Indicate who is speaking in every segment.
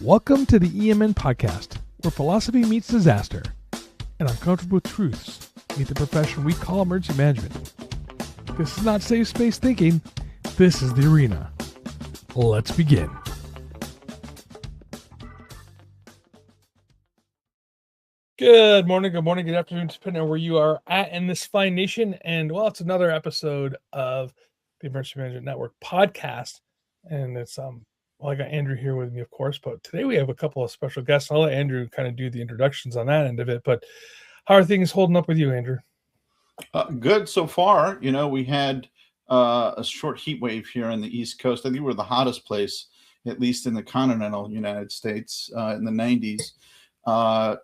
Speaker 1: Welcome to the EMN podcast, where philosophy meets disaster and uncomfortable truths meet the profession we call emergency management. This is not safe space thinking. This is the arena. Let's begin. Good morning, good afternoon, depending on where you are at in this fine nation. And well, it's another episode of the Emergency Management Network podcast. And it's well, I got Andrew here with me, of course, but today we have a couple of special guests. I'll let Andrew kind of do the introductions on that end of it. But how are things holding up with you, Andrew?
Speaker 2: Good so far. You know, we had a short heat wave here on the East Coast. I think we're the hottest place, at least in the continental United States, in the 90s.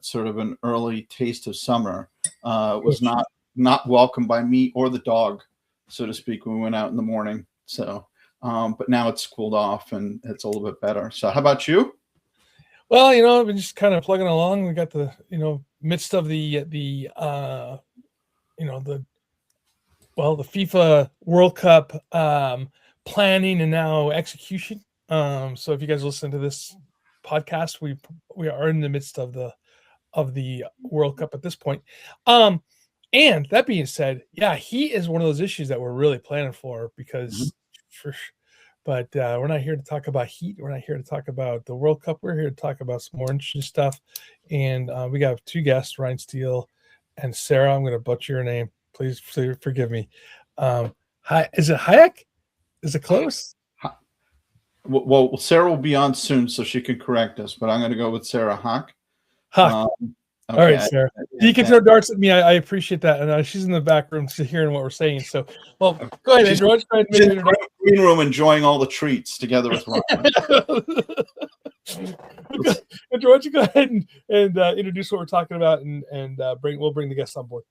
Speaker 2: Sort of an early taste of summer. Was not welcomed by me or the dog, so to speak, when we went out in the morning. So, but now it's cooled off and it's a little bit better. So how about you?
Speaker 1: Well, you know, I've been just kind of plugging along. We got the, midst of the FIFA World Cup planning and now execution. So if you guys listen to this podcast, we are in the midst of the World Cup at this point. And that being said, yeah, heat is one of those issues that we're really planning for because but we're not here to talk about heat. We're not here to talk about the World Cup. We're here to talk about some more interesting stuff. And we got two guests, Ryan Steele and Sarah. I'm going to butcher your name. Please forgive me. Hi, is it Hayek? Is it close?
Speaker 2: Well, Sarah will be on soon, so she can correct us. But I'm going to go with Sarah Hawk.
Speaker 1: Okay. All right, Sarah. You can throw darts at me. I appreciate that. And she's in the back room hearing what we're saying. So, well, go ahead, Andrew. Go ahead and
Speaker 2: she's in the green room enjoying all the treats together with Ryan.
Speaker 1: Andrew, why don't you go ahead and introduce what we're talking about, and we'll bring the guests on board.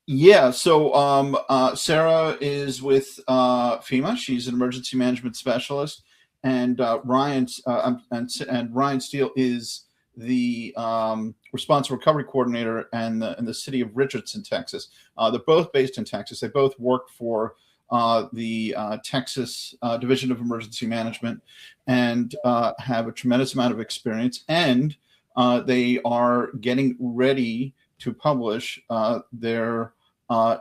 Speaker 2: Yeah. So Sarah is with FEMA. She's an emergency management specialist, and Ryan Steele is the response recovery coordinator in the city of Richardson, Texas. They're both based in Texas. They both work for the Texas Division of Emergency Management and have a tremendous amount of experience. And they are getting ready to publish their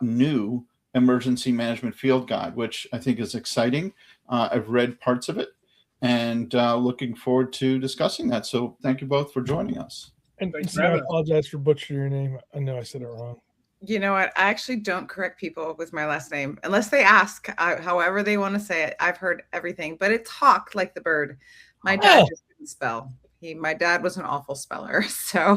Speaker 2: new emergency management field guide, which I think is exciting. I've read parts of it and looking forward to discussing that. So thank you both for joining us.
Speaker 1: And I apologize for butchering your name. I know I said it wrong.
Speaker 3: You know what? I actually don't correct people with my last name unless they ask, however they want to say it. I've heard everything, but it's Hawk, like the bird. My dad just didn't spell. My dad was an awful speller. So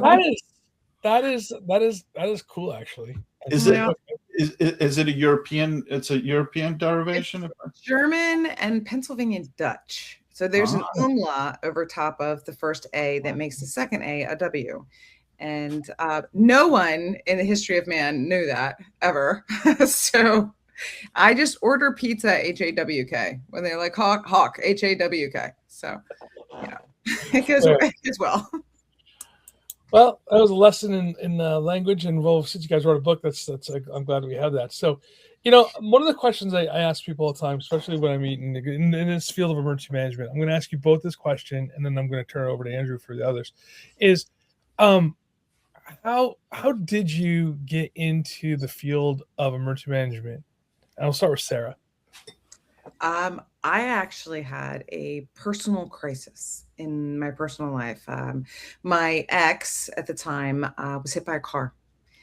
Speaker 1: that is cool, actually.
Speaker 2: Is it a European? It's a European derivation.
Speaker 3: It's German and Pennsylvania Dutch. So there's an umlaut over top of the first A that makes the second A W. And no one in the history of man knew that ever. So I just order pizza HAWK when they're like Hawk HAWK. So it goes well.
Speaker 1: Well, that was a lesson in language, and well, since you guys wrote a book, that's I'm glad we have that. So, one of the questions I ask people all the time, especially when I meet in this field of emergency management, I'm going to ask you both this question, and then I'm going to turn it over to Andrew for the others. Is how did you get into the field of emergency management? And I'll start with Sarah.
Speaker 3: I actually had a personal crisis in my personal life. My ex at the time was hit by a car.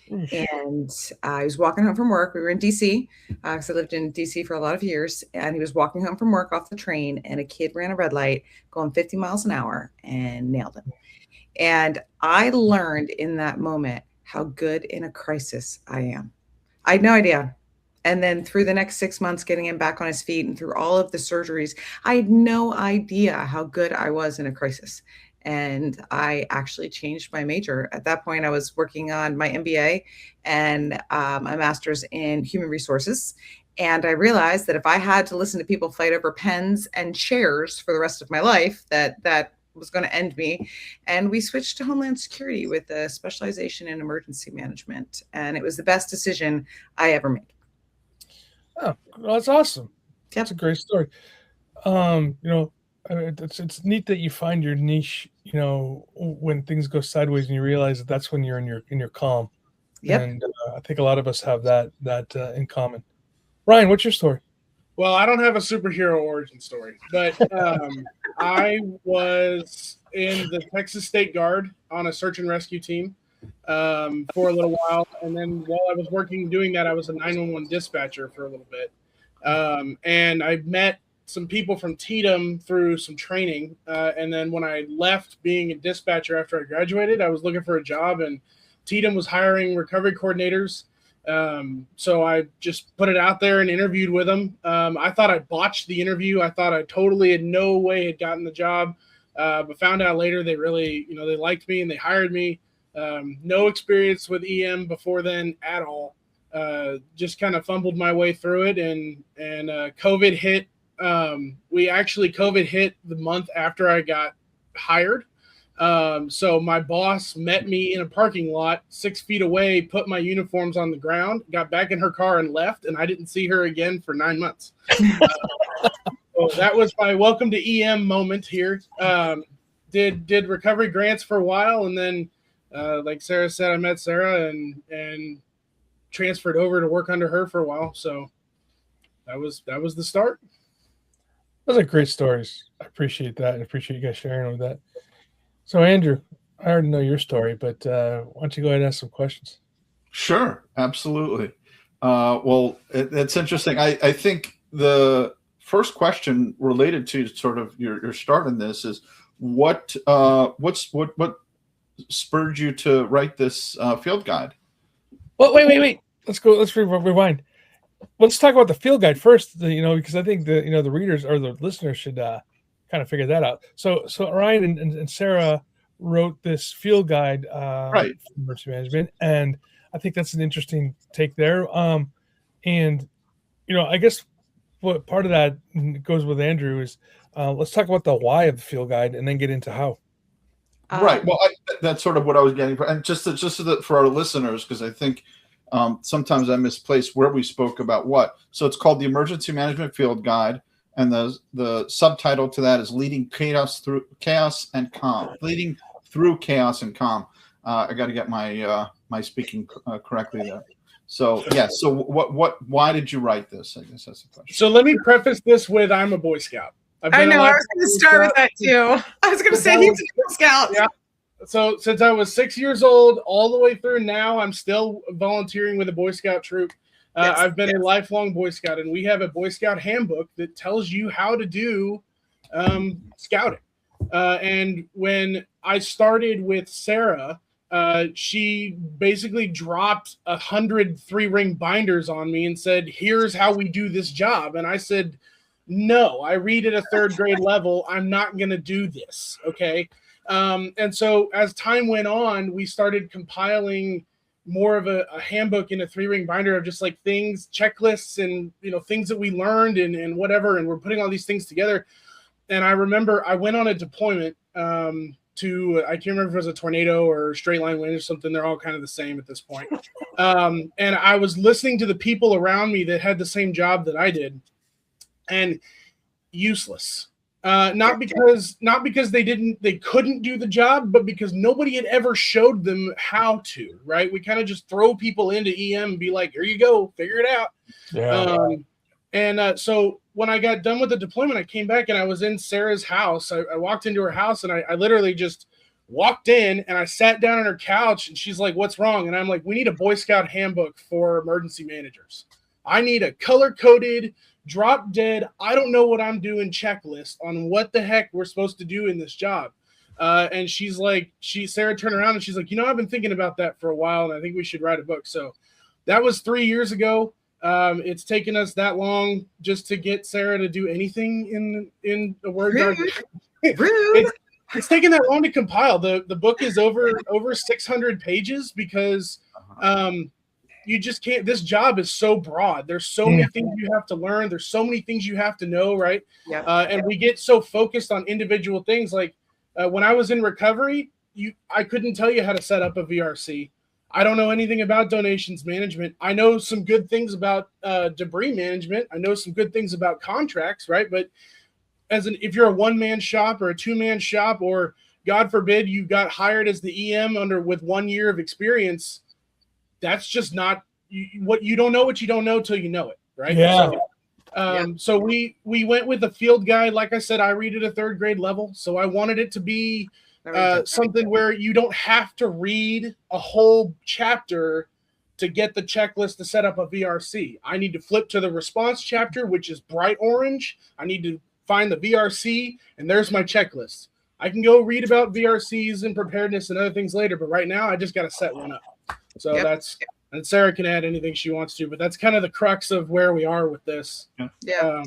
Speaker 3: And I was walking home from work. We were in DC because I lived in DC for a lot of years. And he was walking home from work off the train, and a kid ran a red light going 50 miles an hour and nailed him. And I learned in that moment how good in a crisis I am. I had no idea. And then through the next 6 months, getting him back on his feet and through all of the surgeries, I had no idea how good I was in a crisis. And I actually changed my major. At that point, I was working on my MBA and my master's in human resources. And I realized that if I had to listen to people fight over pens and chairs for the rest of my life, that was going to end me. And we switched to Homeland Security with a specialization in emergency management. And it was the best decision I ever made.
Speaker 1: Oh, well, that's awesome. That's a great story. it's neat that you find your niche, when things go sideways and you realize that that's when you're in your calm.
Speaker 3: Yep.
Speaker 1: And I think a lot of us have that in common. Ryan, what's your story?
Speaker 4: Well, I don't have a superhero origin story, but I was in the Texas State Guard on a search and rescue team for a little while. And then while I was doing that, I was a 911 dispatcher for a little bit. And I met some people from TDM through some training. And then when I left being a dispatcher after I graduated, I was looking for a job, and TDM was hiring recovery coordinators. So I just put it out there and interviewed with them. I thought I botched the interview. I thought I totally in no way had gotten the job, but found out later they really, they liked me and they hired me. No experience with EM before then at all. Just kind of fumbled my way through it, and COVID hit. COVID hit the month after I got hired. So my boss met me in a parking lot 6 feet away, put my uniforms on the ground, got back in her car and left, and I didn't see her again for 9 months. So that was my welcome to EM moment here. Did recovery grants for a while, and then like Sarah said, I met Sarah and transferred over to work under her for a while. So that was the start.
Speaker 1: Those are great stories. I appreciate that. I appreciate you guys sharing with that. So, Andrew, I already know your story, but why don't you go ahead and ask some questions?
Speaker 2: Sure, absolutely. Well, it's interesting. I think the first question related to sort of your start in this is what spurred you to write this field guide?
Speaker 1: Well, wait. Let's rewind. Let's talk about the field guide first, because I think the readers or the listeners should kind of figure that out. So Ryan and Sarah wrote this field guide
Speaker 2: Right.
Speaker 1: for emergency management, and I think that's an interesting take there. And I guess what part of that goes with Andrew is let's talk about the why of the field guide and then get into how.
Speaker 2: Right. Well, that's sort of what I was getting for, and just so that for our listeners, because I think sometimes I misplace where we spoke about what. So it's called the Emergency Management Field Guide, and the subtitle to that is Leading Through Chaos and Calm. I got to get my speaking correctly there. So yeah. So why did you write this? I guess that's the question.
Speaker 4: So let me preface this with I'm a Boy Scout.
Speaker 3: I know. I was going to start with that too. I was going to say he's a Girl Scout.
Speaker 4: Yeah. So since I was 6 years old, all the way through now, I'm still volunteering with a Boy Scout troop. I've been a lifelong Boy Scout, and we have a Boy Scout handbook that tells you how to do scouting. And when I started with Sarah, she basically dropped 100 3-ring binders on me and said, "Here's how we do this job." And I said, "No, I read at a 3rd grade level. I'm not going to do this." Okay. And so as time went on, we started compiling more of a handbook in a 3-ring binder of just like things, checklists, and things that we learned and whatever. And we're putting all these things together. And I remember I went on a deployment to I can't remember if it was a tornado or straight line wind or something. They're all kind of the same at this point. And I was listening to the people around me that had the same job that I did, and useless. Not because they couldn't do the job, but because nobody had ever showed them how to, right? We kind of just throw people into EM and be like, "Here you go, figure it out." Yeah. So when I got done with the deployment, I came back and I was in Sarah's house. I walked into her house and I literally just walked in and I sat down on her couch, and she's like, "What's wrong?" And I'm like, "We need a Boy Scout handbook for emergency managers. I need a color-coded, drop dead, I don't know what I'm doing checklist on what the heck we're supposed to do in this job." And she's like, Sarah turned around and she's like, "I've been thinking about that for a while, and I think we should write a book." So that was 3 years ago. It's taken us that long just to get Sarah to do anything in a Word document. It's taken that long to compile. The book is over 600 pages because you just can't. This job is so broad. There's so many things you have to learn. There's so many things you have to know, right? Yeah. And we get so focused on individual things. Like when I was in recovery, I couldn't tell you how to set up a VRC. I don't know anything about donations management. I know some good things about debris management. I know some good things about contracts, right? But if you're a one-man shop or a two-man shop, or God forbid you got hired as the EM with 1 year of experience, that's just not what you don't know till you know it, right?
Speaker 1: Yeah.
Speaker 4: So we went with a field guide. Like I said, I read at a 3rd grade level, so I wanted it to be something where you don't have to read a whole chapter to get the checklist to set up a VRC. I need to flip to the response chapter, which is bright orange. I need to find the VRC, and there's my checklist. I can go read about VRCs and preparedness and other things later, but right now I just got to set one up. So and Sarah can add anything she wants to, but that's kind of the crux of where we are with this.
Speaker 3: Yeah.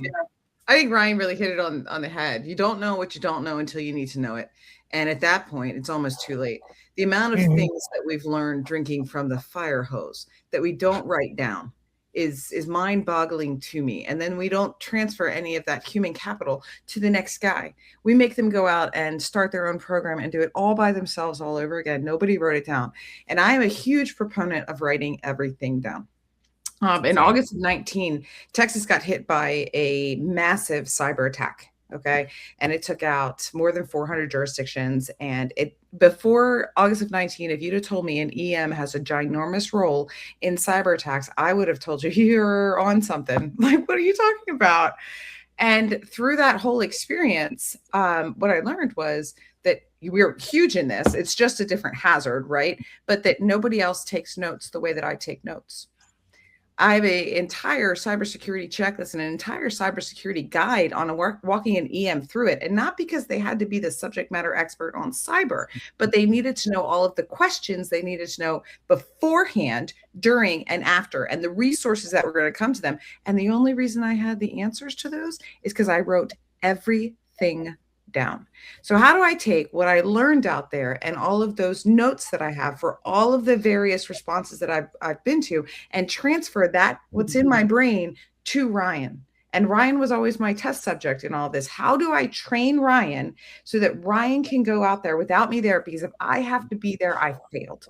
Speaker 3: I think Ryan really hit it on the head. You don't know what you don't know until you need to know it. And at that point, it's almost too late. The amount of things that we've learned drinking from the fire hose that we don't write down is mind-boggling to me. And then we don't transfer any of that human capital to the next guy. We make them go out and start their own program and do it all by themselves all over again. Nobody wrote it down. And I am a huge proponent of writing everything down. In August of 19, Texas got hit by a massive cyber attack. Okay. And it took out more than 400 jurisdictions. And before August of 19, if you'd have told me an EM has a ginormous role in cyber attacks, I would have told you you're on something. Like, what are you talking about? And through that whole experience, what I learned was that we're huge in this. It's just a different hazard, right? But that nobody else takes notes the way that I take notes. I have an entire cybersecurity checklist and an entire cybersecurity guide on walking an EM through it. And not because they had to be the subject matter expert on cyber, but they needed to know all of the questions they needed to know beforehand, during, and after, and the resources that were going to come to them. And the only reason I had the answers to those is because I wrote everything down. So how do I take what I learned out there and all of those notes that I have for all of the various responses that I've been to, and transfer that, what's in my brain, to Ryan? And Ryan was always my test subject in all this. How do I train Ryan so that Ryan can go out there without me there? Because if I have to be there, I failed.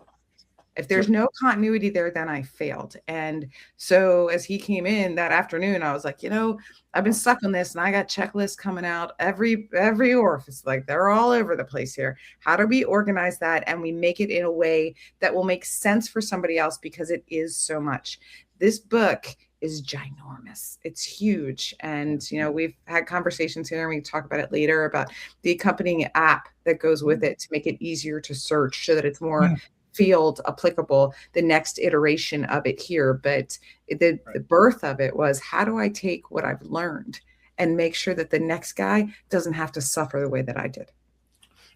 Speaker 3: If there's no continuity there, then I failed. And so as he came in that afternoon, I was like, I've been stuck on this, and I got checklists coming out every orifice. Like, they're all over the place here. How do we organize that and we make it in a way that will make sense for somebody else, because it is so much. This book is ginormous. It's huge. And, we've had conversations here, and we can talk about it later, about the accompanying app that goes with it to make it easier to search so that it's more field applicable, the next iteration of it here. But the birth of it was, how do I take what I've learned and make sure that the next guy doesn't have to suffer the way that I did?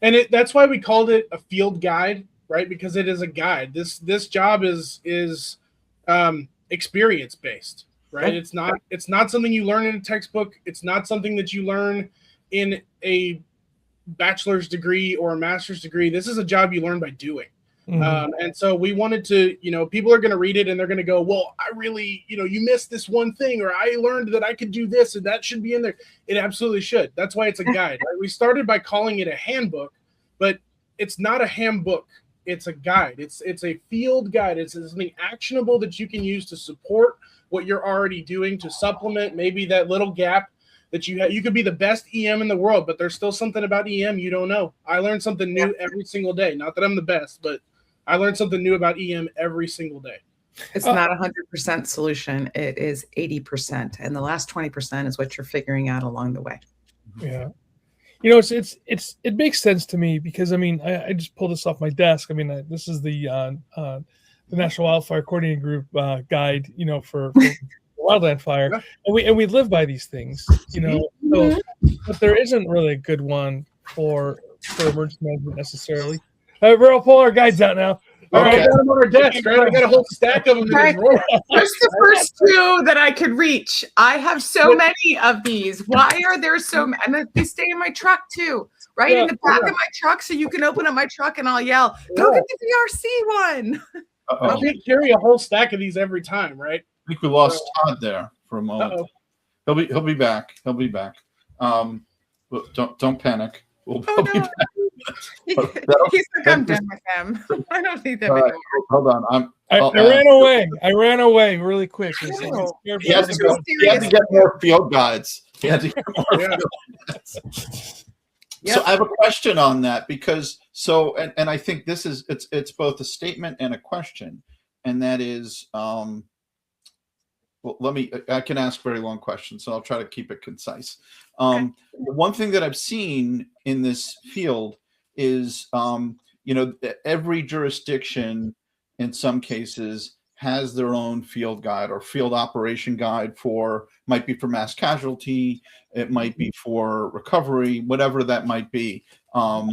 Speaker 4: And that's why we called it a field guide, right? Because it is a guide. This job is experience based, right? It's not something you learn in a textbook. It's not something that you learn in a bachelor's degree or a master's degree. This is a job you learn by doing. And so we wanted to, people are going to read it and they're going to go, well, I really, you missed this one thing, or I learned that I could do this and that should be in there. It absolutely should. That's why it's a guide. Right? We started by calling it a handbook, but it's not a handbook. It's a guide. It's a field guide. It's something actionable that you can use to support what you're already doing, to supplement maybe that little gap that you have. You could be the best EM in the world, but there's still something about EM you don't know. I learn something new every single day. Not that I'm the best, but I learned something new about EM every single day.
Speaker 3: It's not 100% solution. It is 80%. And the last 20% is what you're figuring out along the way.
Speaker 1: Yeah. It makes sense to me, because I just pulled this off my desk. This is the National Wildfire Coordinating Group guide, for wildland fire. And we live by these things, so, but there isn't really a good one for emergency management necessarily. We're all pulling our guides out now.
Speaker 4: All right, I got them on our desk, right? I got a whole stack of them in this drawer.
Speaker 3: There's the first two that I could reach. I have so many of these. Why are there so many? And they stay in my truck too, right? In the back of my truck, so you can open up my truck and I'll yell, go get the VRC one.
Speaker 4: I can't carry a whole stack of these every time, right?
Speaker 2: I think we lost Todd there for a moment. He'll be back. He'll be back. Don't panic. He'll be back.
Speaker 3: He's like, I'm done with them. I don't need them anymore.
Speaker 2: Hold on.
Speaker 1: I ran away really quick.
Speaker 2: He has to get more field guides. You had to get more
Speaker 4: Yeah.
Speaker 2: field guides.
Speaker 3: Yep.
Speaker 2: So I have a question on that because and I think this is it's both a statement and a question, and that is well, I can ask very long questions, so I'll try to keep it concise. One thing that I've seen in this field is every jurisdiction in some cases has their own field guide or field operation guide might be for mass casualty, it might be for recovery, whatever that might be. I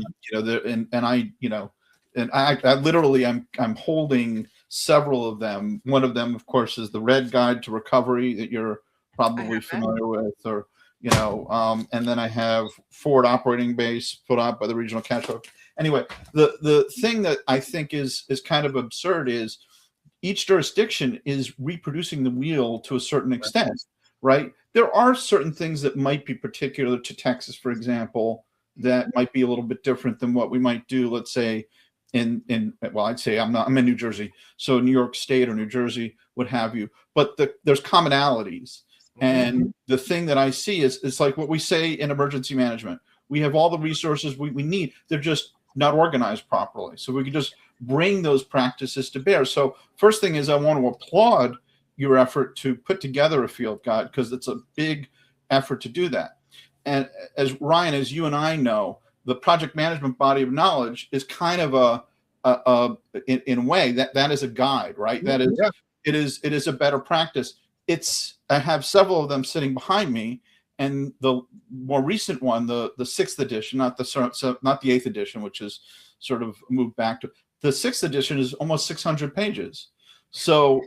Speaker 2: literally I'm holding several of them. One of them, of course, is the Red Guide to Recovery that you're probably familiar with, or and then I have Forward Operating Base put out by the Regional Casualty. Anyway, the thing that I think is kind of absurd is each jurisdiction is reproducing the wheel to a certain extent, right? There are certain things that might be particular to Texas, for example, that might be a little bit different than what we might do, let's say, I'm in New Jersey, so New York State or New Jersey, what have you. But there's commonalities. And the thing that I see is it's like what we say in emergency management. We have all the resources we need. They're just not organized properly. So we can just bring those practices to bear. So first thing is I want to applaud your effort to put together a field guide, because it's a big effort to do that. And as Ryan, as you and I know, the project management body of knowledge is kind of in a way that is a guide, right? That is, it is a better practice. I have several of them sitting behind me, and the more recent one, the 6th edition, not the 8th edition, which is sort of moved back to the 6th edition, is almost 600 pages. So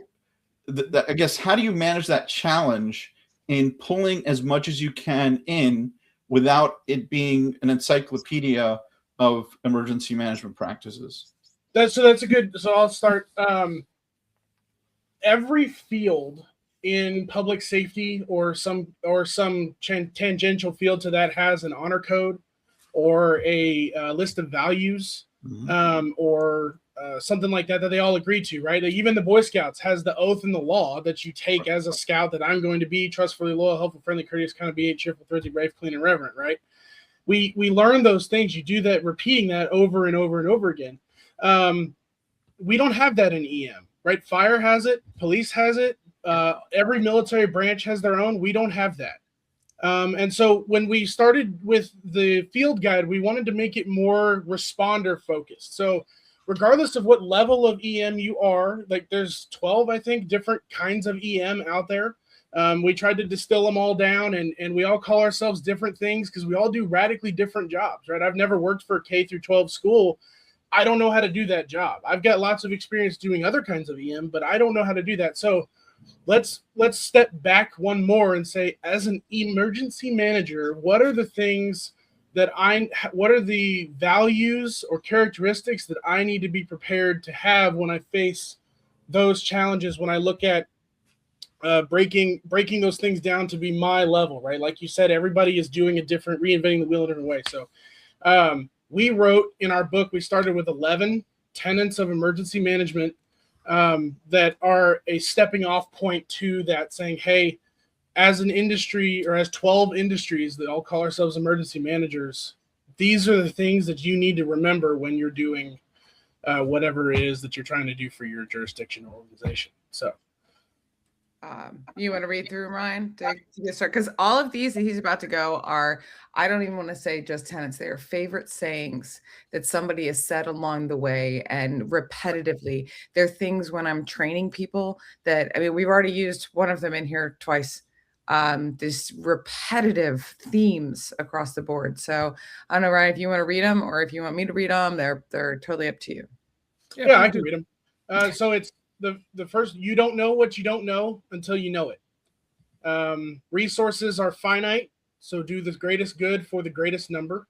Speaker 2: I guess, how do you manage that challenge in pulling as much as you can in without it being an encyclopedia of emergency management practices?
Speaker 4: So I'll start. Every field in public safety or some tangential field to that has an honor code or a list of values, or something like that they all agree to, right? Like even the Boy Scouts has the oath and the law that you take as a scout, that I'm going to be trustworthy, loyal, helpful, friendly, courteous, kind of, be cheerful, thrifty, brave, clean, and reverent, right? We learn those things. You do that, repeating that over and over and over again. We don't have that in EM, right? Fire has it, police has it, every military branch has their own. We don't have that. And so when we started with the field guide, we wanted to make it more responder focused. So regardless of what level of EM you are, like there's 12, I think, different kinds of EM out there. We tried to distill them all down, and we all call ourselves different things because we all do radically different jobs, right? I've never worked for a K through 12 school. I don't know how to do that job. I've got lots of experience doing other kinds of EM, but I don't know how to do that. So let's step back one more and say, as an emergency manager, what are the things what are the values or characteristics that I need to be prepared to have when I face those challenges, when I look at breaking those things down to be my level, right? Like you said, everybody is doing reinventing the wheel in a different way. So we wrote in our book, we started with 11 tenets of emergency management that are a stepping off point to that, saying, hey, as an industry, or as 12 industries that all call ourselves emergency managers, these are the things that you need to remember when you're doing whatever it is that you're trying to do for your jurisdiction or organization. So
Speaker 3: you want to read through, Ryan, to get started? Because all of these that he's about to go are, I don't even want to say just tenets, they are favorite sayings that somebody has said along the way and repetitively. They're things when I'm training people that, I mean, we've already used one of them in here twice. This repetitive themes across the board. So I don't know, Ryan, if you want to read them or if you want me to read them, they're totally up to you.
Speaker 4: Yeah, I can read them. So it's the first: you don't know what you don't know until you know it. Resources are finite, so do the greatest good for the greatest number.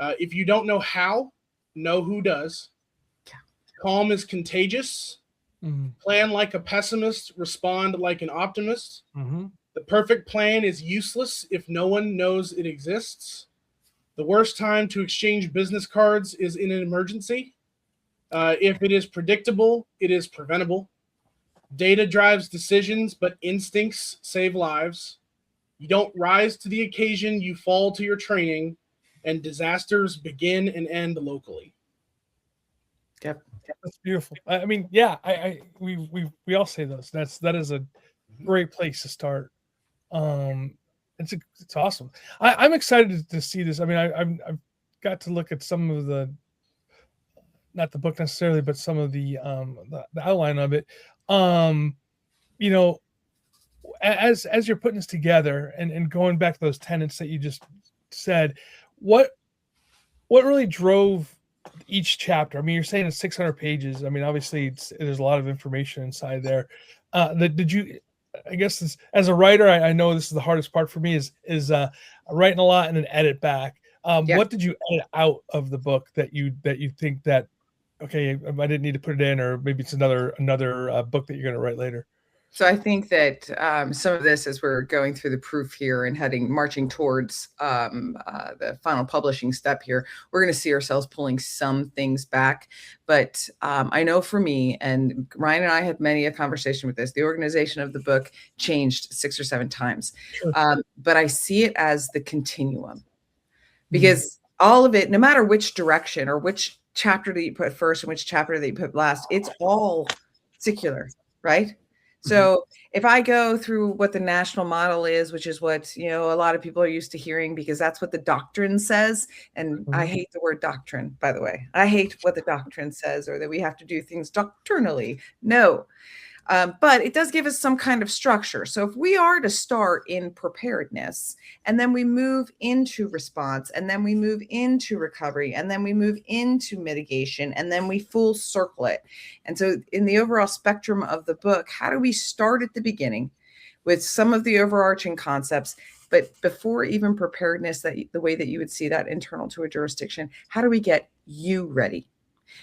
Speaker 4: If you don't know how, know who does. Calm is contagious. Plan like a pessimist, respond like an optimist. The perfect plan is useless if no one knows it exists. The worst time to exchange business cards is in an emergency. If it is predictable, it is preventable. Data drives decisions, but instincts save lives. You don't rise to the occasion, you fall to your training, and disasters begin and end locally.
Speaker 3: Yep.
Speaker 1: That's beautiful. I mean, yeah, we all say those. That is a great place to start. It's awesome. I'm excited to see this. I mean, I've got to look at some of the, not the book necessarily, but some of the outline of it. You know, as you're putting this together and going back to those tenets that you just said, what really drove each chapter? I mean, you're saying it's 600 pages. I mean, obviously there's a lot of information inside there. Did you, I guess as a writer, I know this is the hardest part for me is writing a lot and then edit back. What did you edit out of the book that you think that, okay, I didn't need to put it in, or maybe it's another book that you're going to write later?
Speaker 3: So I think that some of this, as we're going through the proof here and marching towards the final publishing step here, we're going to see ourselves pulling some things back. But I know for me, and Ryan and I had many a conversation with this, the organization of the book changed 6 or 7 times.
Speaker 1: Sure.
Speaker 3: But I see it as the continuum, because all of it, no matter which direction or which chapter that you put first and which chapter that you put last, it's all secular, right? So if I go through what the national model is, which is what, a lot of people are used to hearing, because that's what the doctrine says. And I hate the word doctrine, by the way. I hate what the doctrine says, or that we have to do things doctrinally. No. But it does give us some kind of structure. So if we are to start in preparedness, and then we move into response, and then we move into recovery, and then we move into mitigation, and then we full circle it. And so in the overall spectrum of the book, how do we start at the beginning with some of the overarching concepts? But before even preparedness, that the way that you would see that internal to a jurisdiction, how do we get you ready?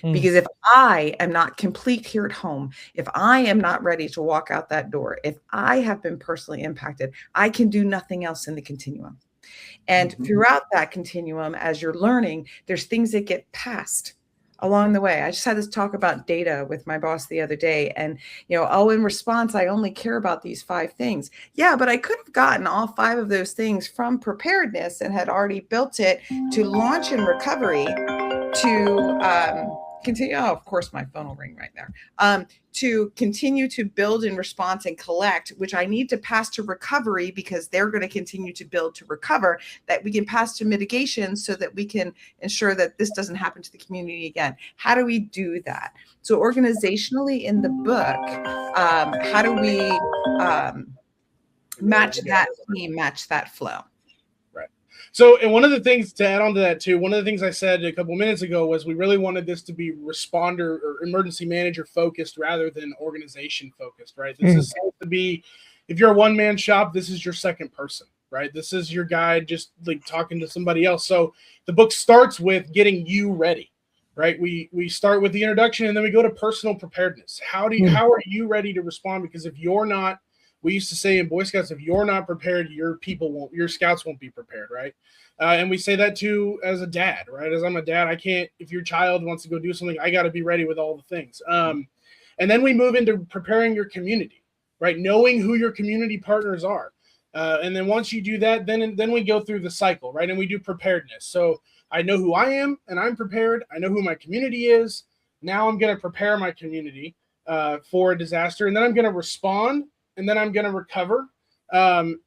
Speaker 3: Because if I am not complete here at home, if I am not ready to walk out that door, if I have been personally impacted, I can do nothing else in the continuum. And throughout that continuum, as you're learning, there's things that get passed along the way. I just had this talk about data with my boss the other day, and, in response, I only care about these 5 things. Yeah, but I could have gotten all 5 of those things from preparedness and had already built it to launch in recovery, to continue. Oh, of course, my phone will ring right there. To continue to build in response and collect, which I need to pass to recovery, because they're going to continue to build to recover, that we can pass to mitigation so that we can ensure that this doesn't happen to the community again. How do we do that? So organizationally in the book, how do we match that theme, match that flow?
Speaker 4: So, and one of the things to add on to that too, one of the things I said a couple minutes ago was we really wanted this to be responder or emergency manager focused rather than organization focused, right? This is supposed to be, if you're a one-man shop, this is your second person, right? This is your guy just like talking to somebody else. So the book starts with getting you ready, right? We start with the introduction, and then we go to personal preparedness. How are you ready to respond? Because if you're not, we used to say in Boy Scouts, if you're not prepared, your scouts won't be prepared, right? And we say that too as a dad, right? As I'm a dad, I can't, if your child wants to go do something, I got to be ready with all the things. And then we move into preparing your community, right? Knowing who your community partners are. And then once you do that, then we go through the cycle, right? And we do preparedness. So I know who I am and I'm prepared. I know who my community is. Now I'm going to prepare my community for a disaster. And then I'm going to respond. And then I'm going to recover. And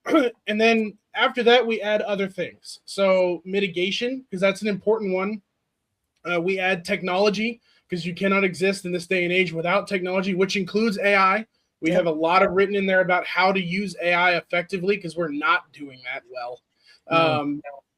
Speaker 4: then after that, we add other things. So mitigation, because that's an important one. We add technology, because you cannot exist in this day and age without technology, which includes AI. We have a lot of written in there about how to use AI effectively, because we're not doing that well.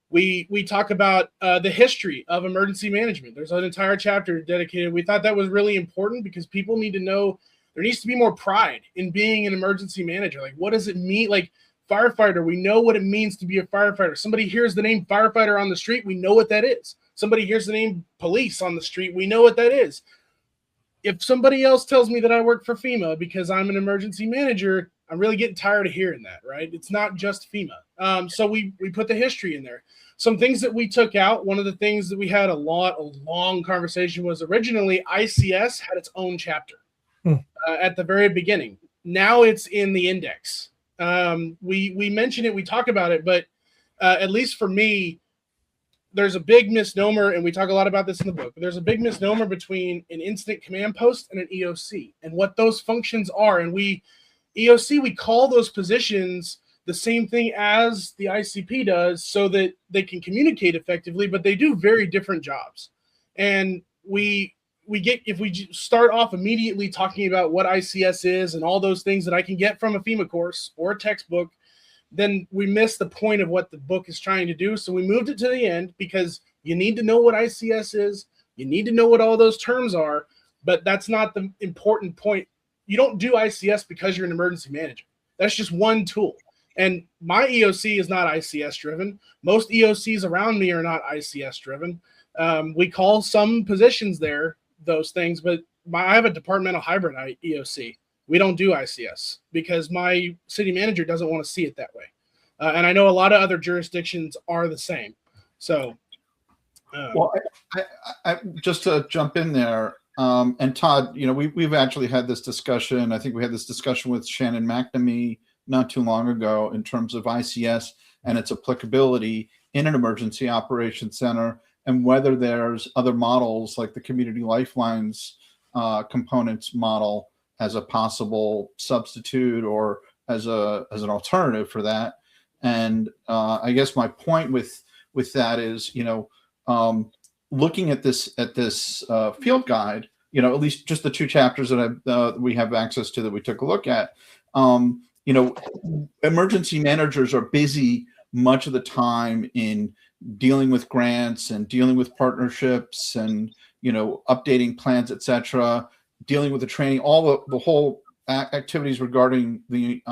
Speaker 4: We talk about the history of emergency management. There's an entire chapter dedicated. We thought that was really important because people need to know. There needs to be more pride in being an emergency manager. Like, what does it mean? Like, firefighter, we know what it means to be a firefighter. Somebody hears the name firefighter on the street, we know what that is. Somebody hears the name police on the street, we know what that is. If somebody else tells me that I work for FEMA because I'm an emergency manager, I'm really getting tired of hearing that, right? It's not just FEMA. So we put the history in there. Some things that we took out, one of the things that we had a long conversation was originally ICS had its own chapter. At the very beginning. Now it's in the index. We mention it, we talk about it, but at least for me, there's a big misnomer, and we talk a lot about this in the book. There's a big misnomer between an incident command post and an EOC, and what those functions are. And we call those positions the same thing as the ICP does, so that they can communicate effectively, but they do very different jobs. And if we start off immediately talking about what ICS is and all those things that I can get from a FEMA course or a textbook, then we miss the point of what the book is trying to do. So we moved it to the end, because you need to know what ICS is. You need to know what all those terms are, but that's not the important point. You don't do ICS because you're an emergency manager. That's just one tool. And my EOC is not ICS driven. Most EOCs around me are not ICS driven. We call some positions there those things, but I have a departmental hybrid EOC. We don't do ICS because my city manager doesn't want to see it that way. And I know a lot of other jurisdictions are the same. So,
Speaker 2: well, I just to jump in there, and Todd, we've actually had this discussion. I think we had this discussion with Shannon McNamee not too long ago in terms of ICS and its applicability in an emergency operations center, and whether there's other models like the Community Lifelines components model as a possible substitute or as an alternative for that. And I guess my point with that is, looking at this field guide, at least just the 2 chapters that we have access to that we took a look at, emergency managers are busy much of the time in dealing with grants and dealing with partnerships and, updating plans, etc., dealing with the training, all the whole activities regarding the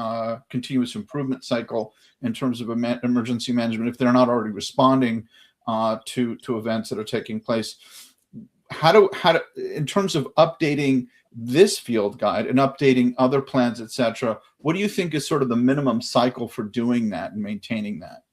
Speaker 2: continuous improvement cycle in terms of emergency management, if they're not already responding to events that are taking place. How do in terms of updating this field guide and updating other plans, etc., what do you think is sort of the minimum cycle for doing that and maintaining that?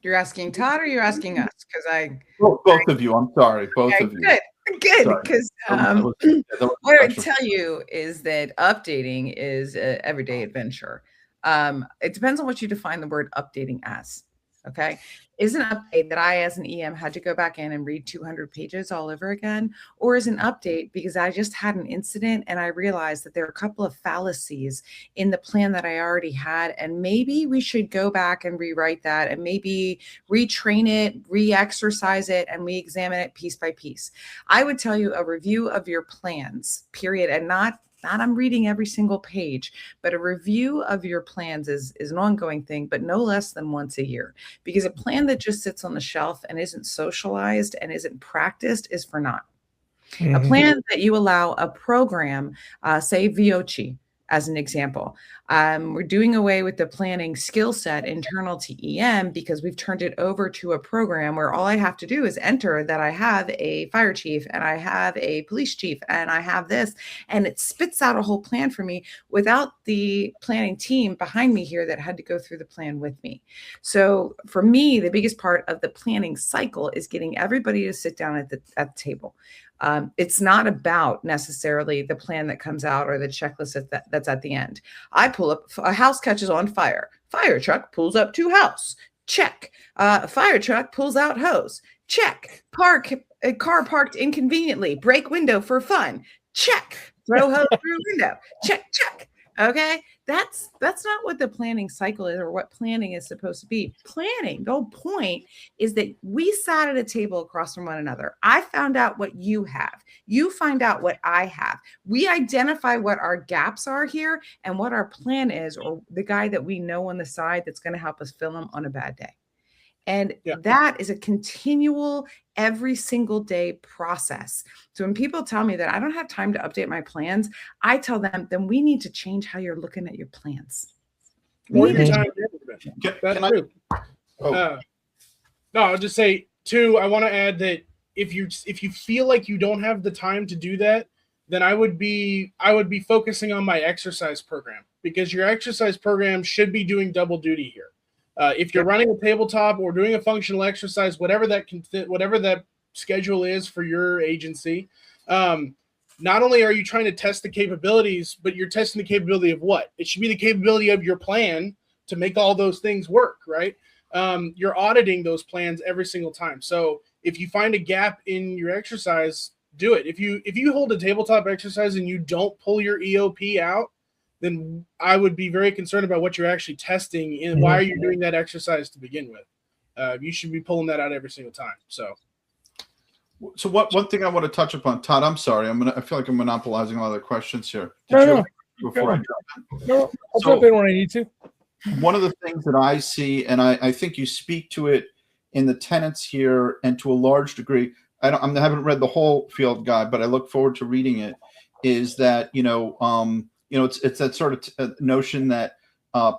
Speaker 3: You're asking Todd, or you're asking us? Because
Speaker 2: both of you. I'm sorry, both of you.
Speaker 3: Good, because what I would tell you is that updating is an everyday adventure. It depends on what you define the word updating as. Okay, is an update that I, as an EM, had to go back in and read 200 pages all over again, or is an update because I just had an incident and I realized that there are a couple of fallacies in the plan that I already had, and maybe we should go back and rewrite that and maybe retrain it, re-exercise it, and re-examine it piece by piece. I would tell you a review of your plans, period, and not I'm reading every single page, but a review of your plans is an ongoing thing, but no less than once a year, because a plan that just sits on the shelf and isn't socialized and isn't practiced is for naught. Mm-hmm. A plan that you allow a program, say VOCHI, as an example. We're doing away with the planning skill set internal to EM because we've turned it over to a program where all I have to do is enter that I have a fire chief and I have a police chief and I have this, and it spits out a whole plan for me without the planning team behind me here that had to go through the plan with me. So for me, the biggest part of the planning cycle is getting everybody to sit down at the table. It's not about necessarily the plan that comes out or the checklist that's at the end. I pull up, a house catches on fire. Fire truck pulls up to house. Check. Fire truck pulls out hose. Check. A car parked inconveniently. Break window for fun. Check. Throw hose through window. Check. Okay. That's not what the planning cycle is or what planning is supposed to be. Planning, the whole point is that we sat at a table across from one another. I found out what you have. You find out what I have. We identify what our gaps are here and what our plan is, or the guy that we know on the side that's going to help us fill them on a bad day. And that is a continual, every single day process. So when people tell me that I don't have time to update my plans, I tell them, then we need to change how you're looking at your plans.
Speaker 4: More your time. No, I'll just say, too, I want to add that if you feel like you don't have the time to do that, then I would be focusing on my exercise program, because your exercise program should be doing double duty here. If you're running a tabletop or doing a functional exercise, whatever that schedule is for your agency, not only are you trying to test the capabilities, but you're testing the capability of what? It should be the capability of your plan to make all those things work, right? You're auditing those plans every single time. So if you find a gap in your exercise, do it. If you hold a tabletop exercise and you don't pull your EOP out, then I would be very concerned about what you're actually testing and why are you doing that exercise to begin with. You should be pulling that out every single time. So
Speaker 2: one thing I want to touch upon, Todd, I'm sorry. I feel like I'm monopolizing all the questions here.
Speaker 1: No,
Speaker 2: Before I jump in?
Speaker 1: No, I'll jump in when I need to.
Speaker 2: One of the things that I see, and I think you speak to it in the tenets here, and to a large degree, I haven't read the whole field guide, but I look forward to reading it. Is that it's that sort of notion that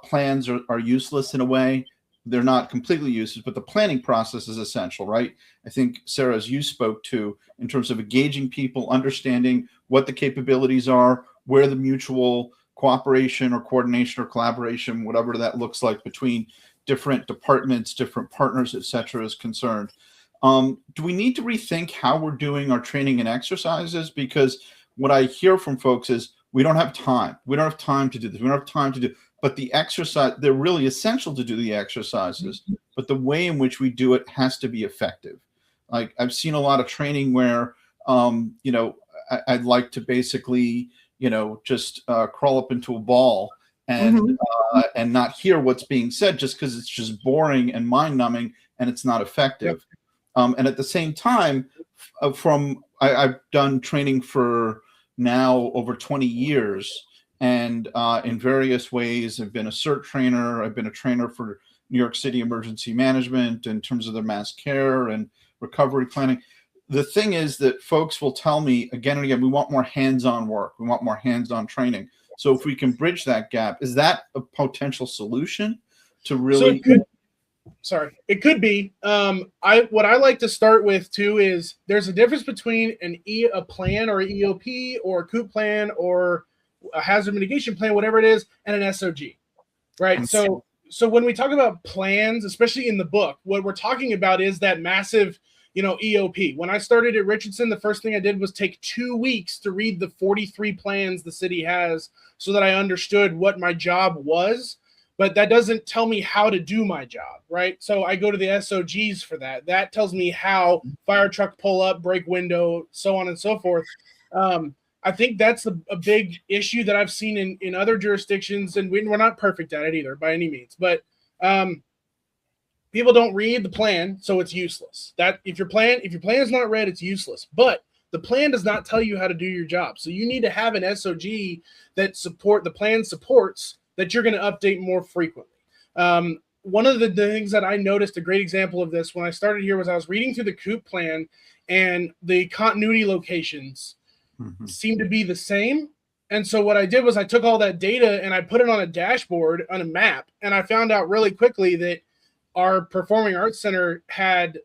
Speaker 2: plans are useless in a way. They're not completely useless, but the planning process is essential, right? I think, Sarah, as you spoke to, in terms of engaging people, understanding what the capabilities are, where the mutual cooperation or coordination or collaboration, whatever that looks like, between different departments, different partners, et cetera, is concerned. Do we need to rethink how we're doing our training and exercises? Because what I hear from folks is we don't have time. We don't have time to do this. We don't have time to do. But the exercise, they're really essential to do the exercises. But the way in which we do it has to be effective. Like I've seen a lot of training where, I'd like to basically, just crawl up into a ball and not hear what's being said, just because it's just boring and mind numbing and it's not effective. Yep. And at the same time, I've done training for now over 20 years. And in various ways, I've been a CERT trainer. I've been a trainer for New York City Emergency Management in terms of their mass care and recovery planning. The thing is that folks will tell me again and again, we want more hands-on work. We want more hands-on training. So if we can bridge that gap, is that a potential solution to really?
Speaker 4: It could be. What I like to start with too is there's a difference between a plan or an EOP or a COOP plan or a hazard mitigation plan, whatever it is, and an SOG, right? So when we talk about plans, especially in the book, what we're talking about is that massive, EOP. When I started at Richardson, the first thing I did was take 2 weeks to read the 43 plans the city has so that I understood what my job was, but that doesn't tell me how to do my job, right? So I go to the SOGs for that. That tells me how fire truck pull up, break window, so on and so forth. I think that's a big issue that I've seen in other jurisdictions, and we're not perfect at it either by any means, but people don't read the plan, so it's useless. That if your plan is not read, it's useless. But the plan does not tell you how to do your job. So you need to have an SOG that the plan supports that you're going to update more frequently. One of the things that I noticed, a great example of this when I started here, was I was reading through the COOP plan, and the continuity locations seemed to be the same. And so what I did was I took all that data and I put it on a dashboard, on a map, and I found out really quickly that our Performing Arts Center had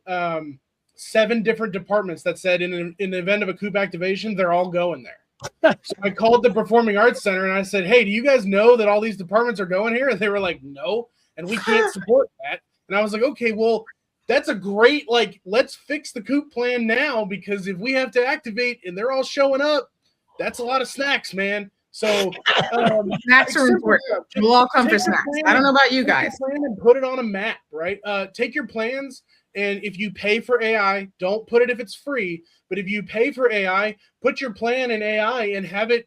Speaker 4: 7 different departments that said in the event of a COOP activation, they're all going there. So I called the Performing Arts Center and I said, hey, do you guys know that all these departments are going here? And they were like, no, and we can't support that. And I was like, okay, well, that's a great, let's fix the COOP plan now, because if we have to activate and they're all showing up, that's a lot of snacks, man. So
Speaker 3: snacks are important. We'll all come for snacks. I don't know about you guys.
Speaker 4: Plan and put it on a map, right? Take your plans, and if you pay for AI, don't put it if it's free. But if you pay for AI, put your plan in AI and have it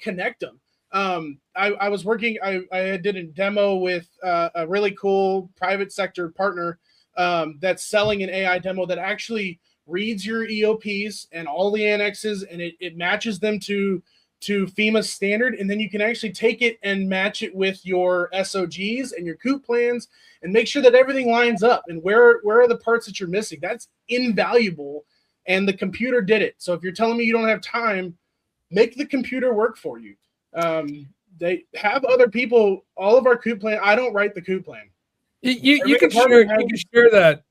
Speaker 4: connect them. I was working. I did a demo with a really cool private sector partner that's selling an AI demo that actually reads your EOPs and all the annexes, and it matches them to FEMA standard, and then you can actually take it and match it with your SOGs and your COOP plans and make sure that everything lines up. And where are the parts that you're missing? That's invaluable, and the computer did it. So if you're telling me you don't have time, make the computer work for you. They have other people. All of our COOP plan. I don't write the COOP plan.
Speaker 1: You can share that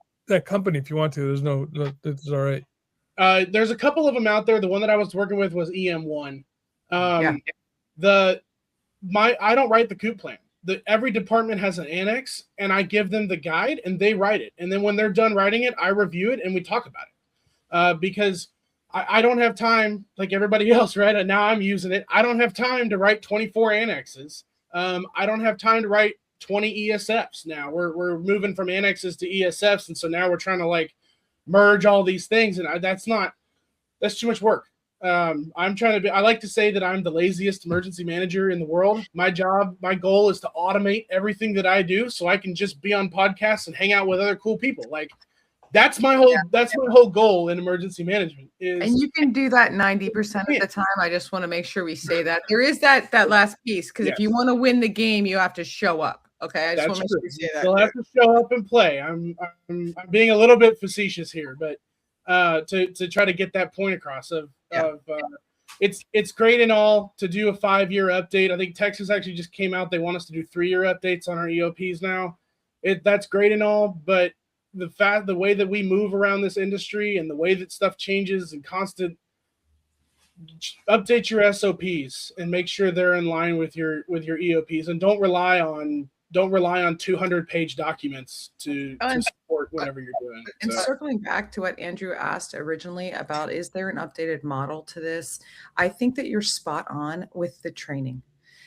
Speaker 1: company if you want to. There's no it's all right.
Speaker 4: There's a couple of them out there. The one that I was working with was EM1. I don't write the COOP plan. Every department has an annex, and I give them the guide, and they write it. And then when they're done writing it, I review it and we talk about it. Because I don't have time like everybody else, right? And now I'm using it. I don't have time to write 24 annexes. I don't have time to write 20 ESFs. Now we're moving from annexes to ESFs, and so now we're trying to like merge all these things, and that's too much work. I'm trying to be. I like to say that I'm the laziest emergency manager in the world. My goal is to automate everything that I do, so I can just be on podcasts and hang out with other cool people. Like that's my whole goal in emergency management.
Speaker 3: And you can do that 90% of the time. I just want to make sure we say that there is that last piece, because if you want to win the game, you have to show up. Okay, I just want to make sure we say that.
Speaker 4: You'll have to show up and play. I'm being a little bit facetious here, but to try to get that point across it's great and all to do a 5-year update. I think Texas actually just came out. They want us to do 3-year updates on our EOPs now. That's great and all, but the way that we move around this industry and the way that stuff changes and constant update your SOPs and make sure they're in line with your EOPs, and don't rely on 200-page documents to support whatever you're doing.
Speaker 3: And circling back to what Andrew asked originally about, is there an updated model to this? I think that you're spot on with the training.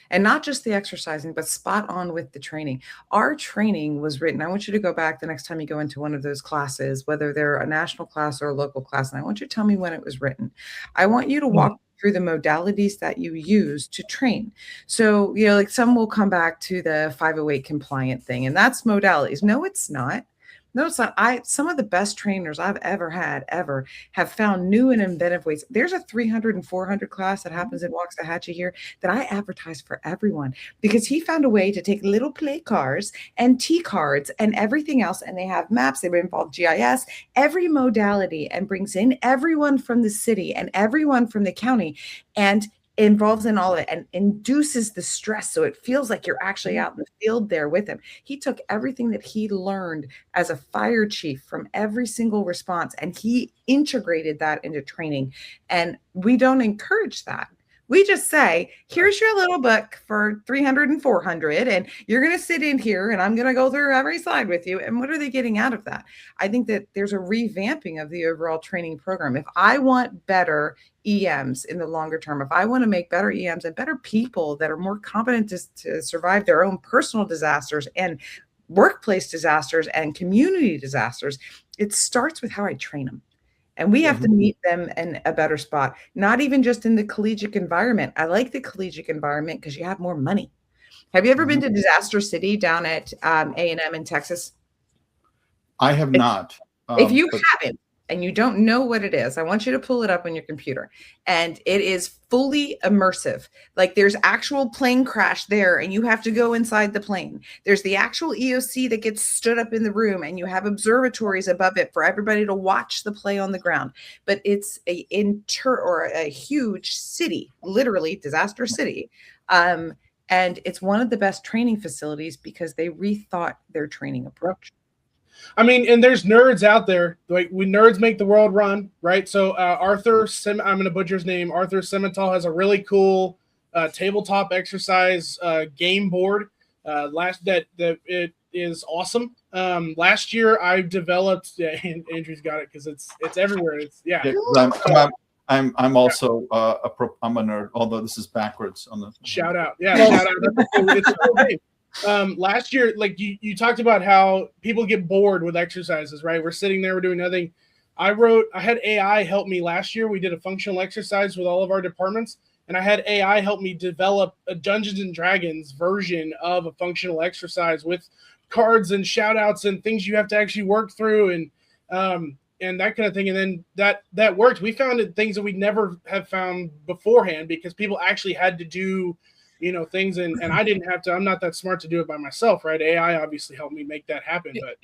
Speaker 3: And not just the exercising, but spot on with the training. Our training was written. I want you to go back the next time you go into one of those classes, whether they're a national class or a local class, and I want you to tell me when it was written. I want you to walk through the modalities that you use to train. So, like some will come back to the 508 compliant thing, and that's modalities. No, it's not. No, it's not. Some of the best trainers I've ever have found new and inventive ways. There's a 300 and 400 class that happens in Waxahachie here that I advertise for everyone, because he found a way to take little play cards and T cards and everything else, and they have maps. They involve GIS, every modality, and brings in everyone from the city and everyone from the county, and involves in all of it and induces the stress, so it feels like you're actually out in the field there with him. He took everything that he learned as a fire chief from every single response, and he integrated that into training. And we don't encourage that. We just say, here's your little book for 300 and 400, and you're going to sit in here, and I'm going to go through every slide with you. And what are they getting out of that? I think that there's a revamping of the overall training program. If I want better EMs in the longer term, if I want to make better EMs and better people that are more competent to survive their own personal disasters and workplace disasters and community disasters, it starts with how I train them. And we have to meet them in a better spot, not even just in the collegiate environment. I like the collegiate environment because you have more money. Have you ever been to Disaster City down at A&M in Texas?
Speaker 2: I have not.
Speaker 3: If you haven't, and you don't know what it is, I want you to pull it up on your computer. And it is fully immersive. Like there's actual plane crash there, and you have to go inside the plane. There's the actual EOC that gets stood up in the room, and you have observatories above it for everybody to watch the play on the ground. But it's a huge city, literally Disaster City. And it's one of the best training facilities because they rethought their training approach.
Speaker 4: I mean, and there's nerds out there. Like nerds make the world run, right? So Arthur, I'm going to butcher his name. Arthur Simmental has a really cool tabletop exercise game board. It is awesome. Last year I developed. And Andrew's got it because it's everywhere.
Speaker 2: I'm also I'm a nerd, although this is backwards on the
Speaker 4: shout out. Yeah, shout out. It's a cool game. Last year, like you talked about how people get bored with exercises, right? We're sitting there, we're doing nothing. I had AI help me last year. We did a functional exercise with all of our departments, and I had AI help me develop a Dungeons and Dragons version of a functional exercise with cards and shout outs and things you have to actually work through and that kind of thing. And then that worked. We found things that we'd never have found beforehand because people actually had to do things, and I didn't have to. I'm not that smart to do it by myself, right? AI obviously helped me make that happen, but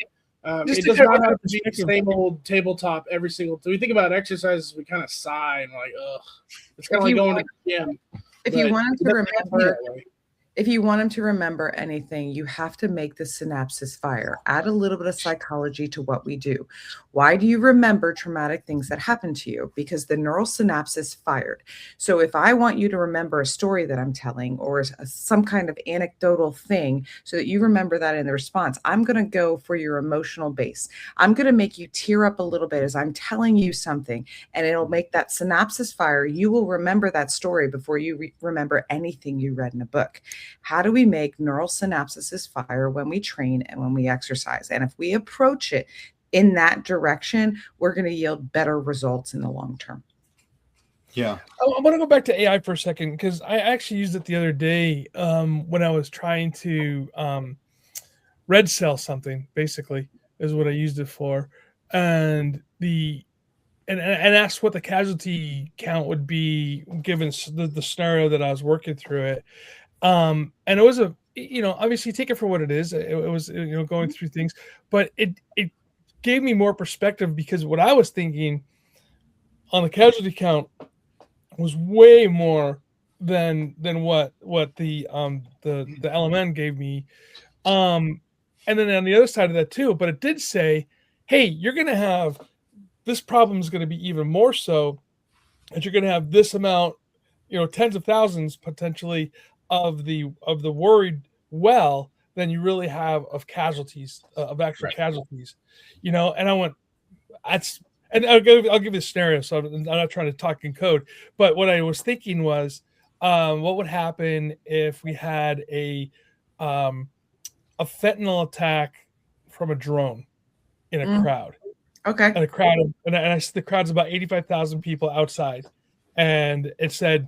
Speaker 4: it does not have to be the same old tabletop every single. So we think about exercises, we kind of sigh and like, ugh. It's kind of like going to the gym.
Speaker 3: If you wanted to remember, If you want them to remember anything, you have to make the synapses fire. Add a little bit of psychology to what we do. Why do you remember traumatic things that happened to you? Because the neural synapses fired. So if I want you to remember a story that I'm telling or some kind of anecdotal thing so that you remember that in the response, I'm going to go for your emotional base. I'm going to make you tear up a little bit as I'm telling you something, and it'll make that synapses fire. You will remember that story before you remember anything you read in a book. How do we make neural synapses fire when we train and when we exercise? And if we approach it in that direction, we're going to yield better results in the long term.
Speaker 2: Yeah.
Speaker 1: I want to go back to AI for a second, because I actually used it the other day when I was trying to red cell something, basically, is what I used it for. And asked what the casualty count would be given the scenario that I was working through it. And it was obviously take it for what it is. It was, going through things, but it gave me more perspective, because what I was thinking on the casualty count was way more than what the LMN gave me. And then on the other side of that too, but it did say, hey, you're going to have, this problem is going to be even more so, that you're going to have this amount, tens of thousands potentially of the worried well than you really have of casualties, of actual casualties, and I went, and I'll give you a scenario. So I'm not trying to talk in code, but what I was thinking was, what would happen if we had a fentanyl attack from a drone in a crowd?
Speaker 3: Okay.
Speaker 1: And a crowd, the crowd's about 85,000 people outside, and it said,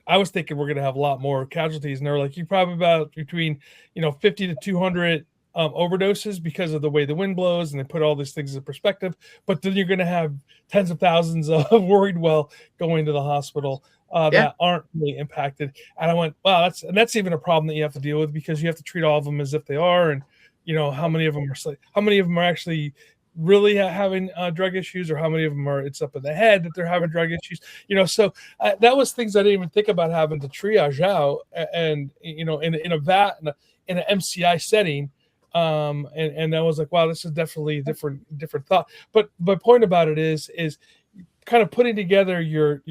Speaker 1: I was thinking we're going to have a lot more casualties, and they're like, you probably about between 50 to 200 overdoses because of the way the wind blows, and they put all these things in perspective. But then you're going to have tens of thousands of worried well going to the hospital that aren't really impacted. And I went, wow, that's even a problem that you have to deal with, because you have to treat all of them as if they are, and how many of them are actually really having drug issues, or how many of them are it's up in the head that they're having drug issues. So that was things I didn't even think about having to triage out, and in a VAT, in an MCI setting. And I was like, wow, this is definitely a different thought. But my point about it is kind of putting together your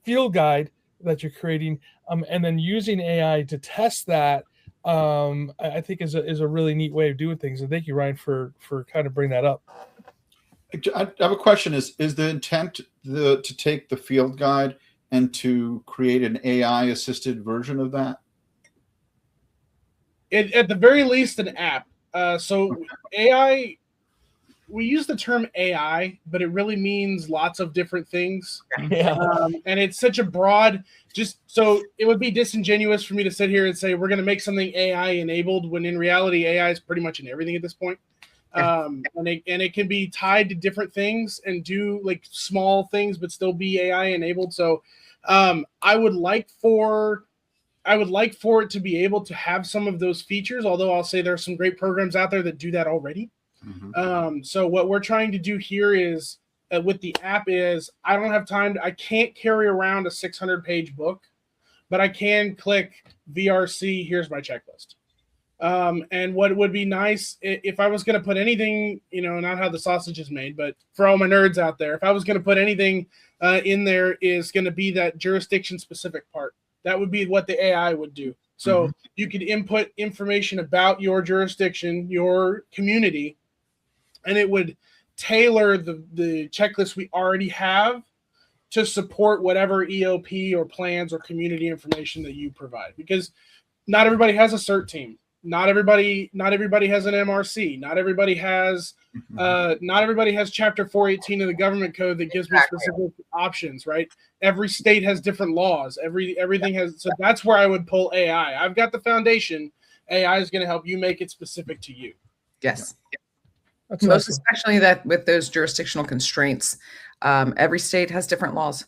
Speaker 1: field guide that you're creating, and then using AI to test that. I think is a really neat way of doing things. And thank you, Ryan, for kind of bring that up.
Speaker 2: I have a question. Is the intent to take the field guide and to create an AI assisted version of that?
Speaker 4: At the very least, an app. So AI, we use the term AI, but it really means lots of different things.
Speaker 1: Yeah.
Speaker 4: And it's such a broad, so it would be disingenuous for me to sit here and say we're going to make something AI enabled, when in reality AI is pretty much in everything at this point. And it can be tied to different things and do like small things, but still be AI enabled. So I would like for it to be able to have some of those features, although I'll say there are some great programs out there that do that already. Mm-hmm. So what we're trying to do here is with the app is I don't have time. I can't carry around a 600-page book, but I can click VRC. Here's my checklist. And what would be nice if I was going to put anything, not how the sausage is made, but for all my nerds out there, if I was going to put anything in there, is going to be that jurisdiction specific part. That would be what the AI would do. So you could input information about your jurisdiction, your community, and it would tailor the checklist we already have to support whatever EOP or plans or community information that you provide. Because not everybody has a CERT team. Not everybody has an MRC. Not everybody has Chapter 418 of the government code that gives me specific options, right? Every state has different laws. Everything has. So that's where I would pull AI. I've got the foundation. AI is going to help you make it specific to you.
Speaker 3: Yes.
Speaker 1: That's
Speaker 3: Most
Speaker 1: awesome.
Speaker 3: especially that with those jurisdictional constraints. Every state has different laws.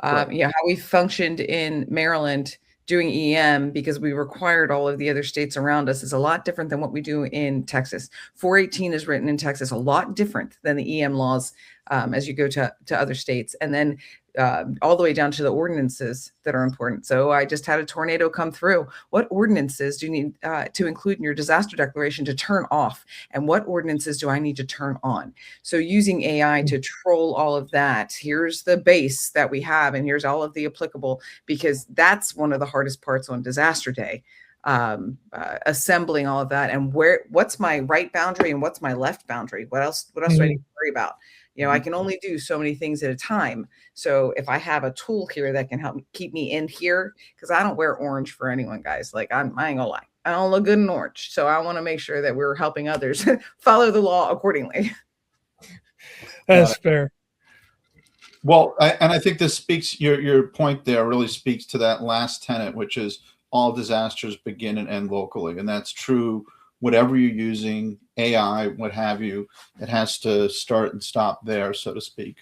Speaker 3: How we functioned in Maryland doing EM, because we required all of the other states around us, is a lot different than what we do in Texas. 418 is written in Texas, a lot different than the EM laws as you go to other states, and then all the way down to the ordinances that are important. So I just had a tornado come through. What ordinances do you need to include in your disaster declaration to turn off? And what ordinances do I need to turn on? So using AI to troll all of that, here's the base that we have, and here's all of the applicable, because that's one of the hardest parts on disaster day. Assembling all of that, and what's my right boundary and what's my left boundary? What else do I need to worry about? I can only do so many things at a time. So if I have a tool here that can help me keep me in here, because I don't wear orange for anyone, guys. Like I ain't gonna lie, I don't look good in orange. So I want to make sure that we're helping others follow the law accordingly.
Speaker 1: That's fair.
Speaker 2: Well, I think this speaks, your point there really speaks to that last tenet, which is all disasters begin and end locally. And that's true. Whatever you're using, AI, what have you, it has to start and stop there, so to speak.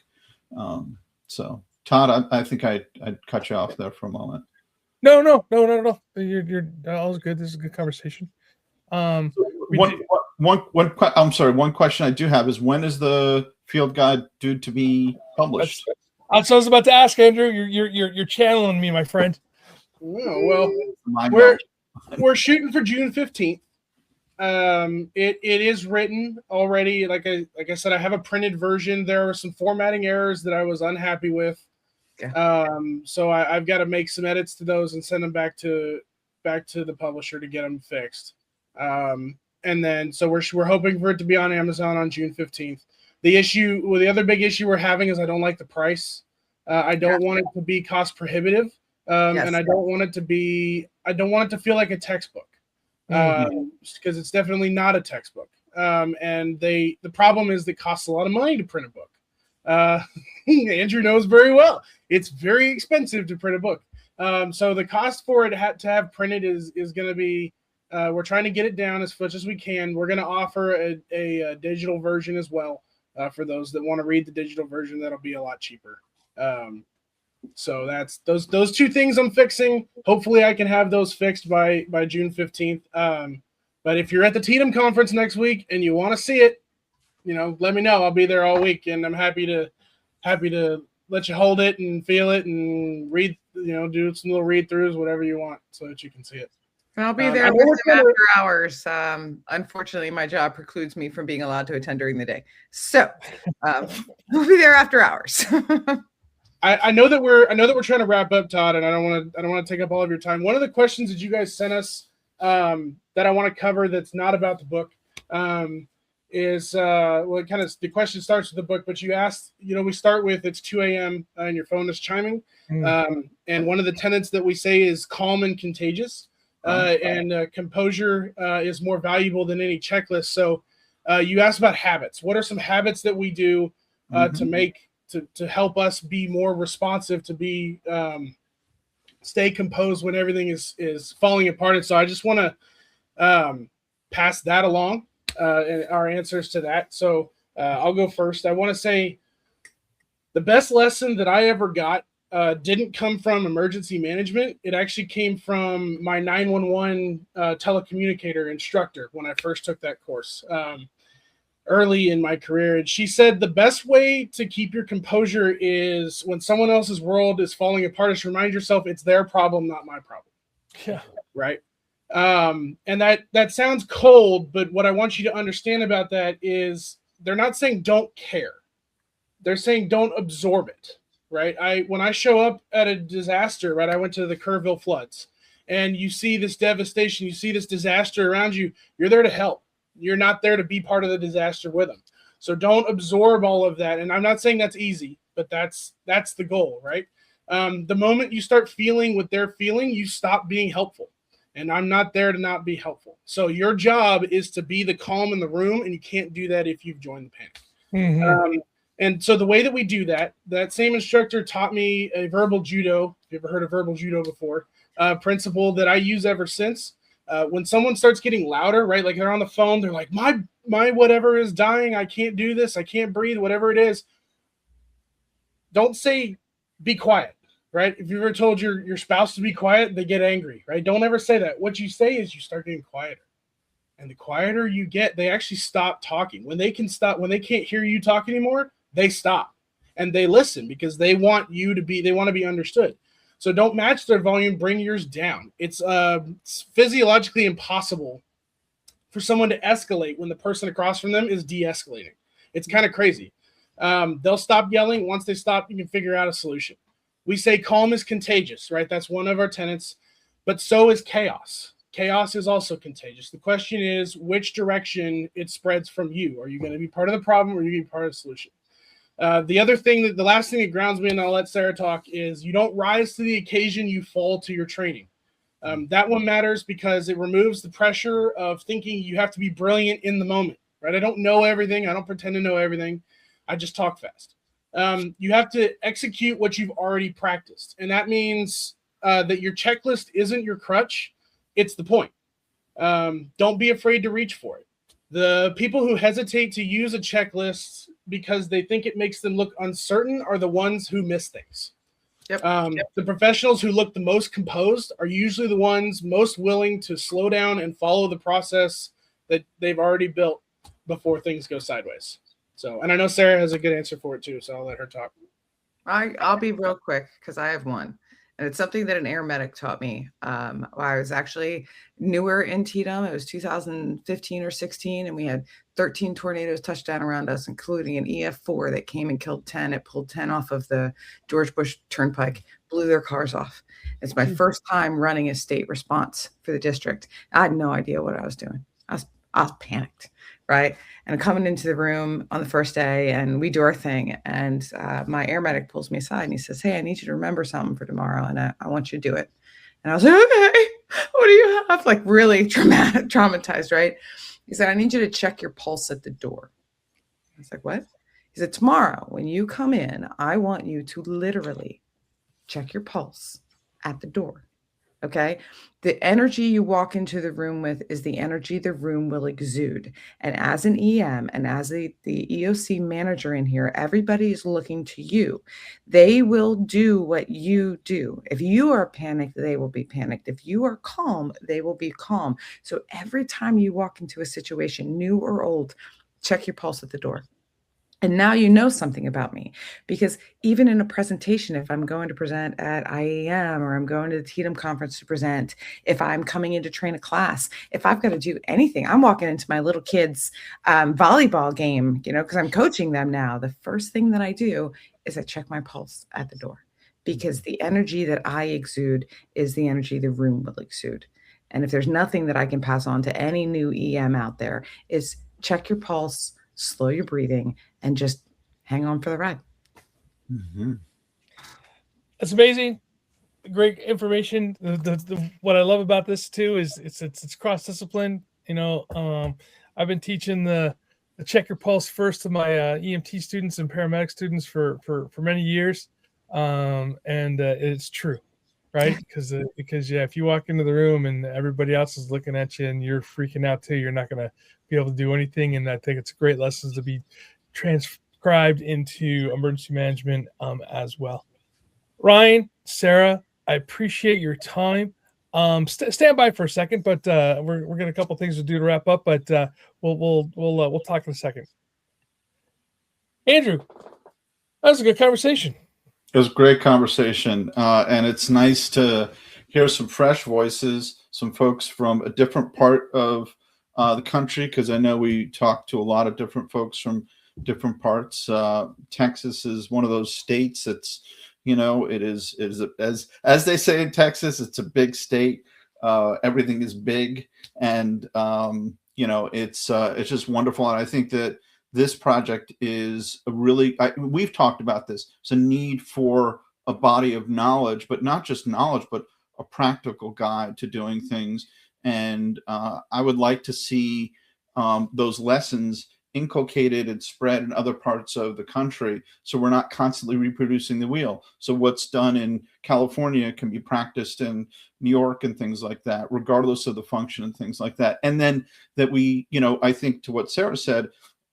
Speaker 2: So, Todd, I think I'd cut you off there for a moment.
Speaker 1: No. You're all good. This is a good conversation.
Speaker 2: I'm sorry. One question I do have is, when is the field guide due to be published?
Speaker 1: That's what I was about to ask, Andrew. You're channeling me, my friend.
Speaker 4: Well, we're shooting for June 15th. It is written already. Like I said, I have a printed version. There were some formatting errors that I was unhappy with. So I've got to make some edits to those and send them back to the publisher to get them fixed. And then so we're hoping for it to be on Amazon on June 15th. The other big issue we're having is I don't like the price. I don't want it to be cost prohibitive. And I don't want it to feel like a textbook. Because it's definitely not a textbook. And the problem is it costs a lot of money to print a book. Andrew knows very well. It's very expensive to print a book. So the cost for it to have printed is going to be, we're trying to get it down as much as we can. We're going to offer a digital version as well. For those that want to read the digital version, that'll be a lot cheaper. So that's those two things I'm fixing. Hopefully I can have those fixed by June 15th. But if you're at the TDM conference next week and you want to see it, let me know. I'll be there all week, and I'm happy to let you hold it and feel it and read, do some little read throughs, whatever you want, so that you can see it.
Speaker 3: I'll be there with them after hours. Unfortunately, my job precludes me from being allowed to attend during the day. So we'll be there after hours.
Speaker 4: I know that we're trying to wrap up, Todd, and I don't want to take up all of your time. One of the questions that you guys sent us that I want to cover that's not about the book is the question starts with the book, but you asked, we start with it's 2 a.m. And your phone is chiming, and one of the tenets that we say is calm and contagious, and composure is more valuable than any checklist. So you asked about habits. What are some habits that we do to help us be more responsive, to be stay composed when everything is falling apart? And so I just want to pass that along, our answers to that. So I'll go first. I want to say the best lesson that I ever got didn't come from emergency management. It actually came from my 911 telecommunicator instructor when I first took that course. Early in my career. And she said the best way to keep your composure is when someone else's world is falling apart, is remind yourself it's their problem, not my problem.
Speaker 1: Yeah.
Speaker 4: Right. And that sounds cold, but what I want you to understand about that is they're not saying don't care. They're saying don't absorb it. Right. When I show up at a disaster, right, I went to the Kerrville floods, and you see this devastation, you see this disaster around you, you're there to help. You're not there to be part of the disaster with them. So don't absorb all of that. And I'm not saying that's easy, but that's the goal, right? The moment you start feeling what they're feeling, you stop being helpful. And I'm not there to not be helpful. So your job is to be the calm in the room, and you can't do that if you've joined the panic. Mm-hmm. And so the way that we do that same instructor taught me a verbal judo, if you ever heard of verbal judo before, principle that I use ever since. When someone starts getting louder, right, like they're on the phone, they're like, my whatever is dying, I can't do this, I can't breathe, whatever it is. Don't say, be quiet, right? If you've ever told your spouse to be quiet, they get angry, right? Don't ever say that. What you say is you start getting quieter. And the quieter you get, they actually stop talking. When they can't hear you talk anymore, they stop and they listen because they want to be understood. So don't match their volume, bring yours down. It's physiologically impossible for someone to escalate when the person across from them is de-escalating. It's kind of crazy. They'll stop yelling. Once they stop, you can figure out a solution. We say calm is contagious, right? That's one of our tenets, but so is chaos. Chaos is also contagious. The question is which direction it spreads from you. Are you going to be part of the problem or are you going to be part of the solution? The last thing that grounds me, and I'll let Sarah talk, is you don't rise to the occasion, you fall to your training. That one matters because it removes the pressure of thinking you have to be brilliant in the moment, right? I don't know everything. I don't pretend to know everything. I just talk fast. You have to execute what you've already practiced. And that means that your checklist isn't your crutch. It's the point. Don't be afraid to reach for it. The people who hesitate to use a checklist because they think it makes them look uncertain are the ones who miss things.
Speaker 3: Yep.
Speaker 4: The professionals who look the most composed are usually the ones most willing to slow down and follow the process that they've already built before things go sideways. So, and I know Sarah has a good answer for it too, so I'll let her talk.
Speaker 3: I'll be real quick because I have one. And it's something that an air medic taught me. I was actually newer in TDUM. It was 2015 or 16, and we had 13 tornadoes touch down around us, including an EF4 that came and killed 10. It pulled 10 off of the George Bush Turnpike, blew their cars off. It's my first time running a state response for the district. I had no idea what I was doing. I was panicked, right? And coming into the room on the first day, and we do our thing. And my air medic pulls me aside and he says, "Hey, I need you to remember something for tomorrow, and I want you to do it." And I was like, "Okay, what do you have?" Like really traumatized, right? He said, "I need you to check your pulse at the door." I was like, "What?" He said, "Tomorrow, when you come in, I want you to literally check your pulse at the door. Okay. The energy you walk into the room with is the energy the room will exude. And as an EM and as the EOC manager in here, everybody is looking to you. They will do what you do. If you are panicked, they will be panicked. If you are calm, they will be calm. So every time you walk into a situation, new or old, check your pulse at the door. And now you know something about me, because even in a presentation, if I'm going to present at IAM or I'm going to the TDUM conference to present, if I'm coming in to train a class, if I've got to do anything, I'm walking into my little kids' volleyball game, because I'm coaching them now. The first thing that I do is I check my pulse at the door, because the energy that I exude is the energy the room will exude. And if there's nothing that I can pass on to any new EM out there, is check your pulse, slow your breathing, and just hang on for the ride.
Speaker 2: Mm-hmm.
Speaker 1: That's amazing. Great information. What I love about this too is it's cross-discipline. I've been teaching the check your pulse first to my EMT students and paramedic students for many years. And it's true, right? Because if you walk into the room and everybody else is looking at you and you're freaking out too, you're not going to be able to do anything. And I think it's great lessons to be transcribed into emergency management as well. Ryan, Sarah, I appreciate your time. Stand by for a second, but we're got a couple things to do to wrap up. But we'll talk in a second. Andrew, that was a good conversation.
Speaker 2: It was a great conversation, and it's nice to hear some fresh voices, some folks from a different part of the country, because I know we talked to a lot of different folks from different parts. Texas is one of those states that's, it is as they say in Texas, it's a big state. Everything is big, and it's just wonderful. And I think that this project is we've talked about this. It's a need for a body of knowledge, but not just knowledge, but a practical guide to doing things. And I would like to see those lessons inculcated and spread in other parts of the country, so we're not constantly reproducing the wheel. So what's done in California can be practiced in New York and things like that, regardless of the function and things like that. And then that we, I think to what Sarah said,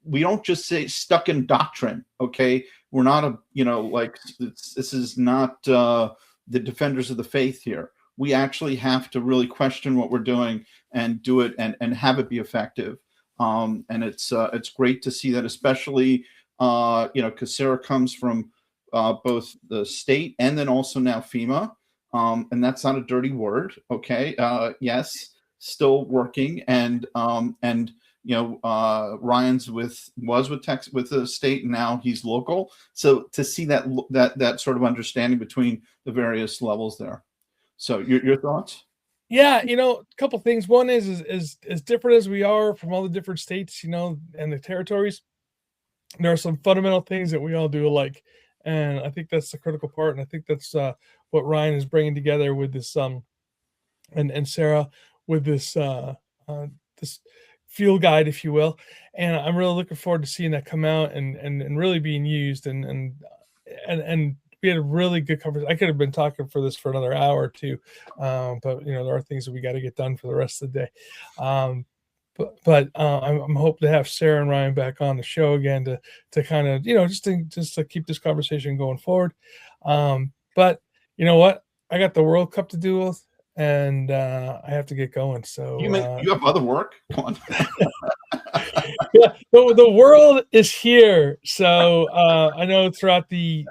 Speaker 2: we don't just say stuck in doctrine. Okay, we're not this is not the defenders of the faith here. We actually have to really question what we're doing and do it and have it be effective. And it's great to see that, especially because Sarah comes from both the state and then also now FEMA. And that's not a dirty word. Okay. Yes, still working. And Ryan's was with Texas, with the state, and now he's local. So to see that sort of understanding between the various levels there. So your thoughts?
Speaker 1: Yeah, a couple things. One is as different as we are from all the different states, and the territories, there are some fundamental things that we all do alike. And I think that's the critical part. And I think that's what Ryan is bringing together with this, and Sarah with this field guide, if you will. And I'm really looking forward to seeing that come out and really being used. And we had a really good conversation. I could have been talking for another hour or two, but there are things that we got to get done for the rest of the day. But I'm hoping to have Sarah and Ryan back on the show again to kind of just to keep this conversation going forward. But you know what? I got the World Cup to deal with, and I have to get going. So
Speaker 2: you have other work? Come on.
Speaker 1: Yeah, the world is here. So I know throughout the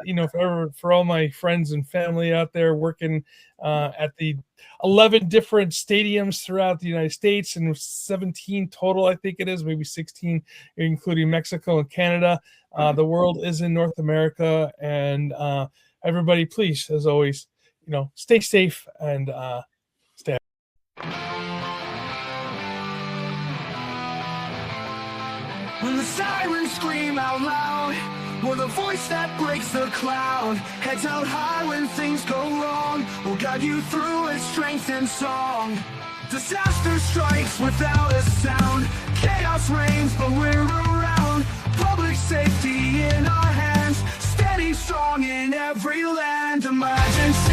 Speaker 1: for all my friends and family out there working at the 11 different stadiums throughout the United States, and 17 total, I think it is, maybe 16, including Mexico and Canada. The world is in North America, and everybody, please, as always, stay safe and stay.
Speaker 5: When the sirens scream out loud, we're the voice that breaks the cloud. Heads held high when things go wrong, we'll guide you through with strength and song. Disaster strikes without a sound, chaos reigns but we're around. Public safety in our hands, standing strong in every land. Emergency